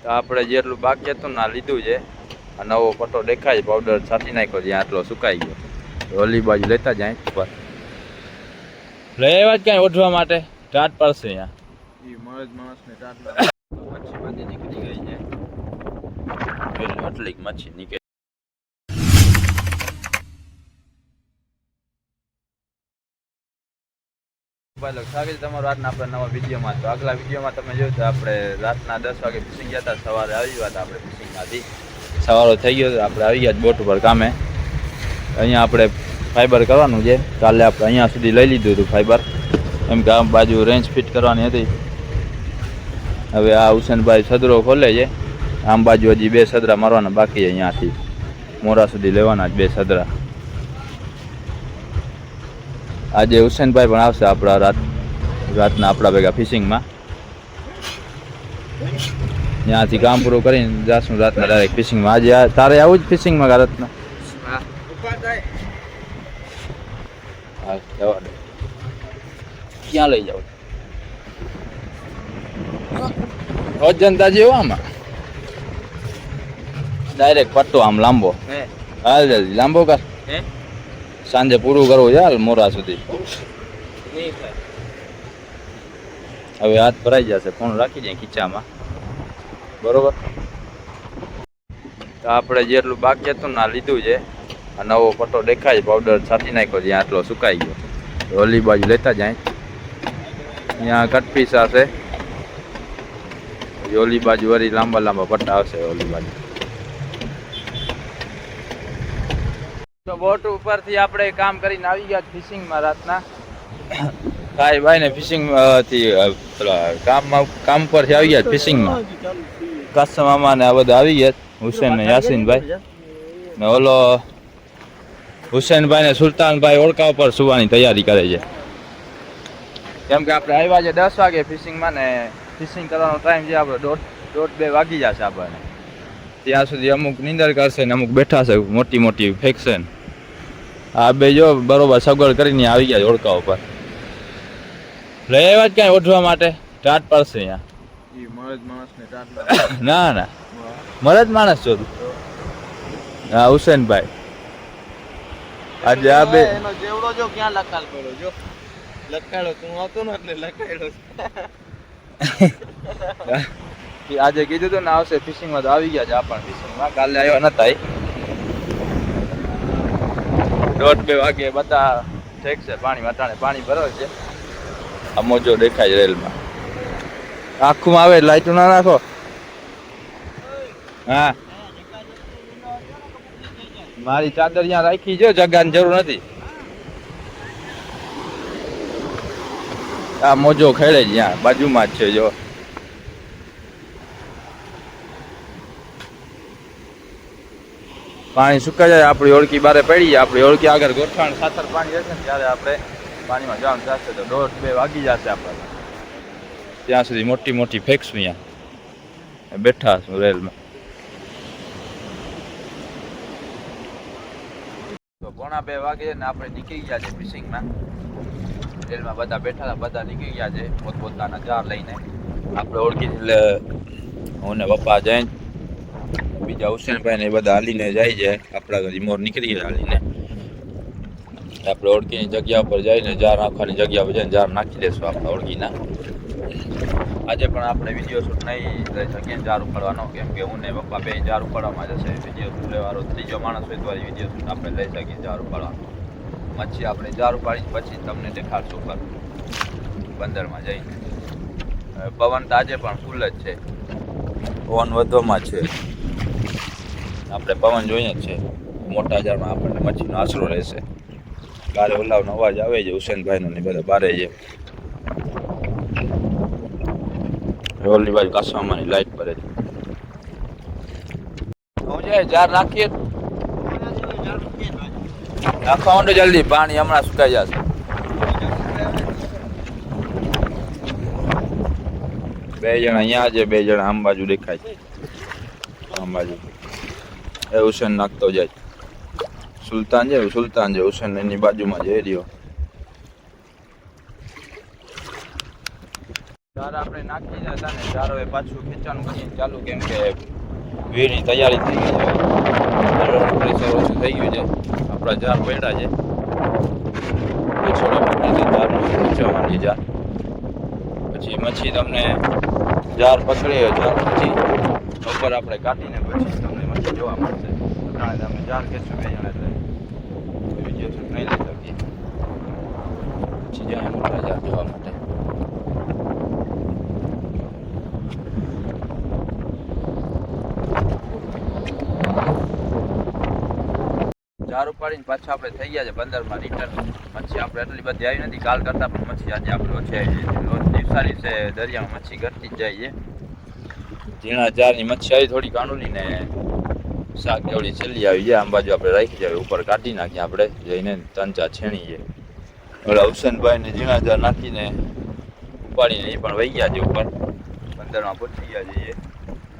તો આપણે જેટલું બાકી હતું ના લીધું છે. આ નવો પટ્ટો દેખાય પાવડર છાંટી નાખ્યો જ્યાં આટલો સુકાઈ ગયો. ઓલી બાજુ લેતા જાય ઉપર લઈ આવ્યા જ ક્યાંય ઓઢવા માટે ટાટ પડશે અહીંયા. માણસને ટાટ મચ્છી બધી નીકળી ગઈ છે. એટલી મચ્છી નીકળી. સ્વાગત તમારું આજના આપણા નવા વિડીયોમાં. તો આગલા વિડીયોમાં તમે જોયું તો આપણે રાતના 10 વાગે ફિશિંગ ગયા હતા. સવારે આવી ગયા હતા આપણે ફિશિંગમાંથી. સવારો થઈ ગયો આપણે આવી ગયા બોટ ઉપર કામે. અહીંયા આપણે ફાઈબર કરવાનું છે. કાલે આપણે અહીંયા સુધી લઈ લીધું હતું ફાઈબર, એમ કે આ બાજુ રેન્જ ફિટ કરવાની હતી. હવે આ હુસેનભાઈ સદરો ખોલે છે. આમ બાજુ હજી 2 સદરા મારવાના બાકી છે. અહીંયાથી મોરા સુધી લેવાના જ 2 સદરા. આજે હુસેનભાઈ પણ આવશે આપણા રાતના આપણા ભેગા ફિશિંગમાં. ત્યાંથી કામ પૂરું કરીને જાશું રાતના ડાયરેક્ટ ફિશિંગમાં. આજે તારે આવું જ ફિશિંગમાં કા રાતના? હા, જવા દે. ક્યાં લઈ જાવ? જનતા જેવો આમાં ડાયરેક્ટ પટ્ટો આમ લાંબો. હાલ જલ્દી લાંબો કર. સાંજે પૂરું કરવું છે હાલ મોરા સુધી. હવે હાથ ભરાઈ જશે. ફોન રાખી જાય ખીચામાં. બરોબર. તો આપણે જેટલું બાકી હતું ના લીધું છે. આ નવો પટ્ટો દેખાય પાવડર છાંટી નાખ્યો જ્યાં આટલો સુકાઈ ગયો. ઓલી બાજુ લેતા જાય. અહીંયા કટપીસ હશે. ઓલી બાજુ વળી લાંબા લાંબા પટ્ટા આવશે ઓલી બાજુ. તો બોટ ઉપરથી આપણે કામ કરીને આવી ગયા ફિશિંગમાં રાતના. ભાઈ ને ફિશિંગ થી કામ પરથી આવી ગયા ફિશિંગમાં. કાસમ મામા ને આ બધા આવી ગયા. હુસેન ને યાસીનભાઈ ને ઓલો હુસેનભાઈ ને સુલતાનભાઈ ઓળખા ઉપર સુવાની તૈયારી કરે છે. કેમ કે આપણે આવ્યા છે 10 વાગે ફિશિંગમાં ને ફિશિંગ કરવાનો ટાઈમ છે આપણે 1:30-2 વાગી જશે આપણને. ત્યાં સુધી અમુક નીંદર કરશે ને અમુક બેઠા છે મોટી મોટી ફેક્શન. આ બે જો બરોબર સગવડ કરીને આવી ગયા ઓળખા ઉપર. લઈ આવ્યા જ ક્યાંય ઓઢવા માટે ટાટ પડશે અહીંયા. ના ના મરદ માણસ છો તું? હા હુસેનભાઈ. આજે આ બે જેવડો જો ક્યાં લકાલ પડ્યો જો લકાળો તું આવતો ને એટલે લકાળો. આજે કીધું તો ને આવશે ફિશિંગમાં તો આવી ગયા છે. આ પણ ફિશિંગમાં કાલે આવ્યા નતા. 1:30-2 વાગે બધા ઠેક છે પાણી વટાણે પાણી ભરાય છે. આ મોજો દેખાય રેલમાં. આખું આવે લાઈટો ના નાખો. હા મારી ચાદર ત્યાં રાખી જો જગાની જરૂર નથી. આ મોજો ખેડે જ ત્યાં બાજુમાં જ છે જો. પાણી સુકાઈ જાય આપણી ઓળખી બારે પડી જાય. આપણી ઓળખી આગળ ગોઠવાણ ખાતર પાણી જશે ને ત્યારે આપણે પાણીમાં જવાનું થશે. તો 1:30-2 વાગી જશે આપણને. ત્યાં સુધી મોટી મોટી ફેંકશું અહીંયા બેઠા છું રેલમાં. તો 1:30-2 વાગે ને આપણે નીકળી ગયા છે ફિશિંગમાં. રેલમાં બધા બેઠા હતા, બધા નીકળી ગયા છે પોતપોતાના જાર લઈને. આપણે ઓળખી એટલે હું ને પપ્પા જઈને બીજા હુસેનભાઈ ને બધા હાલીને જાય છે. આપણા રીમોર નીકળી ગયા હાલીને. આપણે ઓળખીની જગ્યા ઉપર જઈને જાર નાખવાની જગ્યા પર જઈને જાર નાખી દઈશું આપણા ઓળખીના. આજે પણ આપણે વિડીયો શૂટ નહીં લઈ શકીએ જાર ઉપાડવાનો, કેમ કે હું ને પપ્પા બે જાર ઉપાડવામાં જશે. વિડીયો શૂટ લેવાનો ત્રીજો માણસ હોય તો વિડીયો શૂટ આપણે લઈ શકીએ જાર ઉપાડવાનો. મચ્છી આપણે જાર ઉપાડી પછી તમને દેખાડશું પર બંદરમાં જઈને. પવન તો આજે પણ ફૂલ જ છે. પવન વધવામાં છે. આપણે પવન જોઈએ જ છે. મોટા જારમાં આપણને મચ્છીનો આશરો રહેશે. બારે ઓલાવનો અવાજ આવે છે હુસેનભાઈનો ને બધા બારે છે. ઓલી બાજુ કાસમાની લાઈટ પડે છે. હું જાય જાર નાખીએ નાખવા માંડો જલ્દી. પાણી હમણાં સુકાઈ જશે. બે જણા અહીંયા છે, 2 જણા આમ બાજુ દેખાય છે. આમ બાજુ એ હુસેન નાખતો જાય. સુલતાન છે હુસેન એની બાજુમાં જઈ રહ્યો. જાર આપણે નાખી દીધા હતા ને જાર હવે પાછું ખેંચવાનું કરીએ ચાલુ, કેમ કે વીરની તૈયારી થઈ ગઈ છે, પ્રેશર ઓછું થઈ ગયું છે, આપણા જાર પડ્યા છે, ખેંચવાની જાર પછી મચ્છી તમને જાર પકડી જાર પછી ઉપર આપણે કાઢીને પછી તમને મચ્છી જોવા મળશે. તમે જાર ખેંચો બે જણા એટલે વિડીયો શૂટ નહીં લઈ શકીએ, પછી જાય મોટા જાર જોવા માટે. જાર ઉપાડીને પાછા આપણે થઈ ગયા છે બંદરમાં રિટર્ન. મચ્છી આપણે એટલી બધી આવી નથી કાલ કરતાં, પણ મચ્છી આજે આપણે ઓછી આવી છે. રોજ દિવસાની છે દરિયામાં મચ્છી ઘટતી જ જાય છે. ઝીણા જારની મચ્છી આવી થોડી કાંડુલી ને શાક જેવડી છેલ્લી આવી જાય. આમ બાજુ આપણે રાખી જાય, ઉપર કાઢી નાખીએ આપણે જઈને 3-4 છેણી છે. ઓલા હુસેનભાઈને ઝીણા જાર નાખીને ઉપાડીને એ પણ વહી ગયા છે ઉપર બંદરમાં પહોંચી ગયા છે.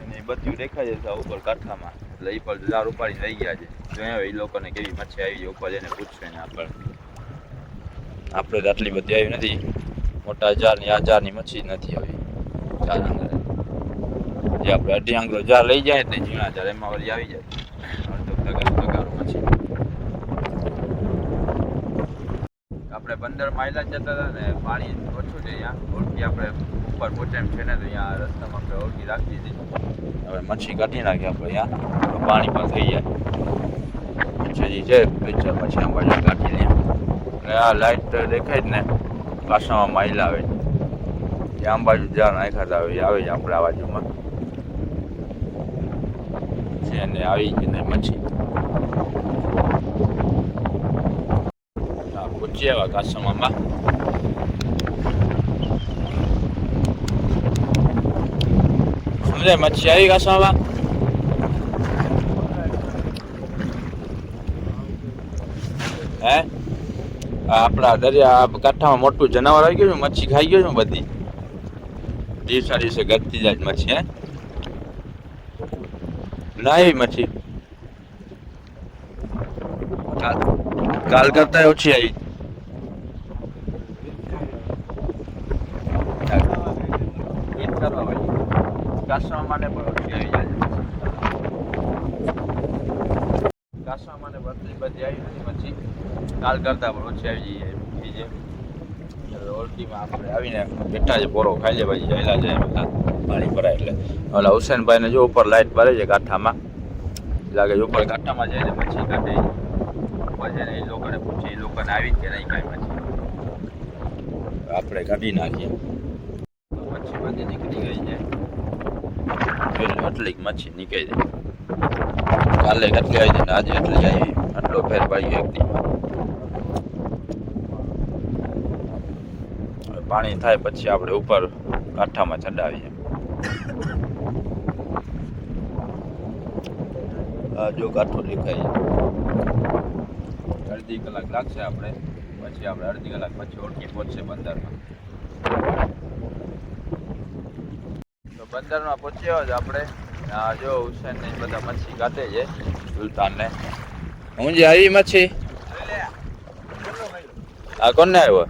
અને એ બધું દેખાય છે ઉપર કાંઠામાં, એટલે એ પણ જાર ઉપાડીને વહી ગયા છે. જોઈએ એ લોકોને કેવી મચ્છી આવી છે ઉપર જઈને પૂછશે ને આપણે તો આટલી બધી આવી નથી. મોટા જારની આ જારની મચ્છી નથી આવી. જાર આંગળે જે આપણે અઢી આંગળો જાર લઈ જાય એટલે ઝીણા જાર એમાં વળી આવી જાય અડધો મચ્છી. આપણે બંદરમાં આવેલા જતા હતા ને પાણી ઓછું છે અહીંયા. ઓળખી આપણે ઉપર પહોંચે એમ છે ને તો અહીંયા રસ્તામાં આપણે ઓળખી રાખી હતી. હવે મચ્છી કાઢી નાખી આપણે અહીંયા પાણી પણ થઈ જાય છે પિક્ચર પછી આમ બાજુ કાઢી લે. અને આ લાઇટ દેખાય જ ને કાસામાં માઇલ આવે છે, આમ બાજુ જ્યાં નાખાતા આવે છે આપણે આ બાજુમાં છે ને આવી છે ને મચ્છી પૂછીએ એવા કાસામાં સમજાય મચ્છી આવી કાસામાં. હે આપણા દરિયા કાંઠામાં મોટું જનાવર આવી ગયું છે, મચ્છી ખાઈ ગયો છે બધી. દિવસે ઘટતી જાય મચ્છી. હે ના આવી મચ્છી કાલ કરતા ઓછી આવી. કાસવામાં ને પણ ઓછી આવી જાય. કાસવામાં ને બધી આવી નથી મચ્છી, કાલ કરતા પણ ઓછી આવી જાય. ઓળખીમાં આપણે આવીને બેઠા છે, પોરો ખાઈ લે પછી જયેલા જાય બધા પાણી ભરાય એટલે. ઓલા હુસેનભાઈને જો ઉપર લાઈટ બારે છે કાંઠામાં, લાગે છે ઉપર કાંઠામાં જાય મચ્છી કાઢે. ઉપર જઈને એ લોકોને પૂછે, એ લોકોને આવી જ કે નહીં કાંઈ મચ્છી આપણે કાઢી નાખીએ. મચ્છી બધી નીકળી ગઈ છે, એટલી મચ્છી નીકળી જાય. કાલે કેટલી આવી જાય આજે એટલી આવી, આટલો ફેર પડી ગયો એક દીમાં. પાણી થાય પછી આપણે ઉપર કાંઠામાં ચડાવીએ. આ જો કાંઠો દેખાય છે. અડધી કલાક લાગશે આપણે, પછી આપણે અડધી કલાક પછી ઓળખી પહોંચશે બંદરમાં. તો બંદરમાં પહોંચ્યો જ આપણે. આ જો હુસેન ને બધા મચ્છી કાઢે છે, સુલતાન ને. હું જે આવી મચ્છી આ કોને આવ્યો?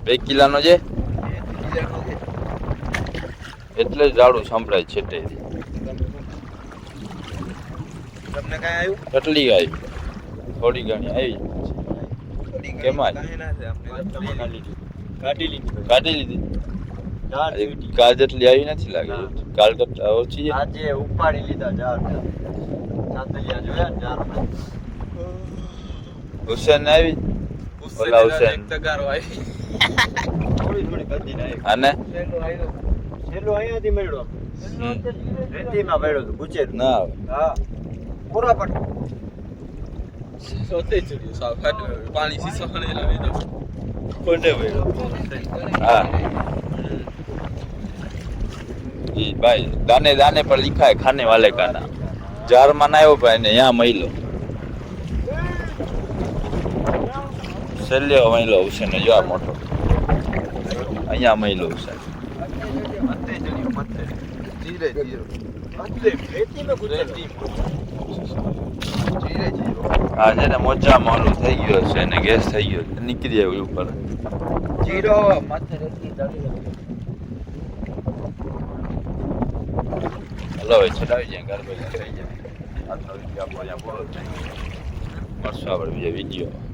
2 કિલોનો છે એટલે જ જાડું સંભળાય છેટે. તમને કઈ આવ્યું? કેટલી આવી? થોડી ઘણી આવી. કેમાં કાઢી લીધી? કાલ જેટલી આવી નથી લાગે, કાલ કરતા ઓછી છે. આજે ઉપાડી લીધા જાર. સાતલિયા જોયા જાર. હુસેન આવી? ઓલા હુસેન એક તગારો આવી. થોડી બધી નાઈ. અને છેલ્લો અહીંયાથી મળ્યો. રેતીમાં મળ્યો તો ગુચેર ના આવે. હા પૂરા પટ સોતે ચડ્યો સાવ ખાટ પાણી સીસવાને લાવી દો કોને મળ્યો? હા જી ભાઈ, દાने दाने पर लिखा है खाने वाले का नाम. जार में ना भाई ने यहाँ महिलो सेल्यो महिलो हुसैन जो आ मोटो અહીંયા महिलो हुसैन ધીરે ધીરે રેતીમાં ગુચેર. જીરે જીરો આ છે ને મોજામાં ઓલું થઈ ગયો છે ને ગેસ થઈ ગયો છે નીકળી જાય ઉપર જીરો માથે રેતી દળી હલો હવે ચડાવી જાય ઘર ભાઈ થઈ જાય આજનો વિડીયો આપણો અહીંયા પૂરો થાય મળશું આપણે બીજા વિડીયો